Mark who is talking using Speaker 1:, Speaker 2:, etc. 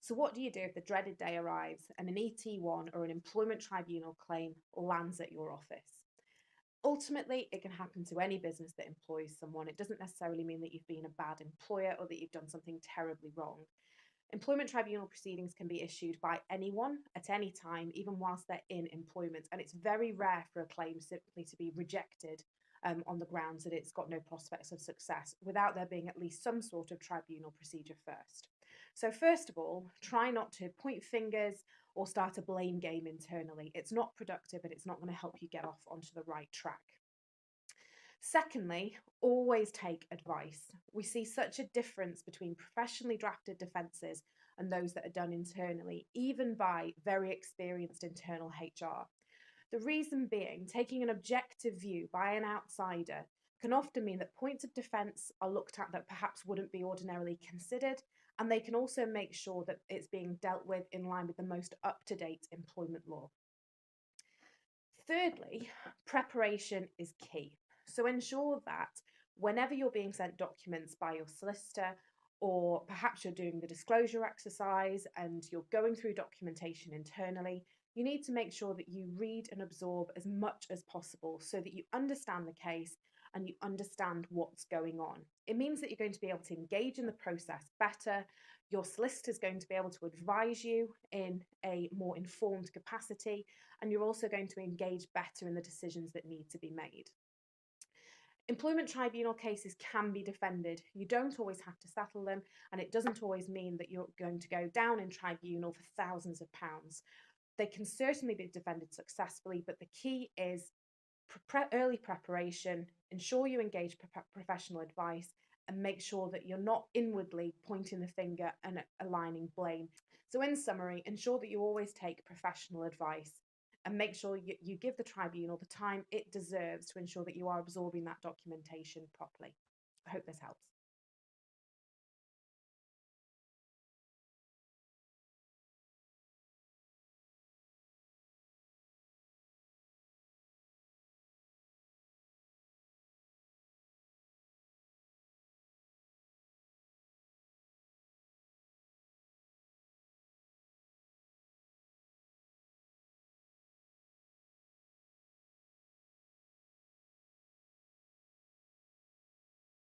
Speaker 1: So what do you do if the dreaded day arrives and an ET1 or an employment tribunal claim lands at your office? Ultimately, it can happen to any business that employs someone. It doesn't necessarily mean that you've been a bad employer or that you've done something terribly wrong. Employment tribunal proceedings can be issued by anyone at any time, even whilst they're in employment. And it's very rare for a claim simply to be rejected on the grounds that it's got no prospects of success without there being at least some sort of tribunal procedure first. So, first of all, try not to point fingers or start a blame game internally. It's not productive and it's not going to help you get off onto the right track. Secondly, always take advice. We see such a difference between professionally drafted defences and those that are done internally, even by very experienced internal HR. The reason being, taking an objective view by an outsider can often mean that points of defence are looked at that perhaps wouldn't be ordinarily considered, and they can also make sure that it's being dealt with in line with the most up to date employment law. Thirdly, preparation is key. So ensure that whenever you're being sent documents by your solicitor, or perhaps you're doing the disclosure exercise and you're going through documentation internally, you need to make sure that you read and absorb as much as possible so that you understand the case and you understand what's going on. It means that you're going to be able to engage in the process better. Your solicitor is going to be able to advise you in a more informed capacity, and you're also going to engage better in the decisions that need to be made. Employment tribunal cases can be defended. You don't always have to settle them, and it doesn't always mean that you're going to go down in tribunal for thousands of pounds. They can certainly be defended successfully, but the key is early preparation, ensure you engage professional advice, and make sure that you're not inwardly pointing the finger and aligning blame. So, in summary, ensure that you always take professional advice and make sure you give the tribunal the time it deserves to ensure that you are absorbing that documentation properly. I hope this helps.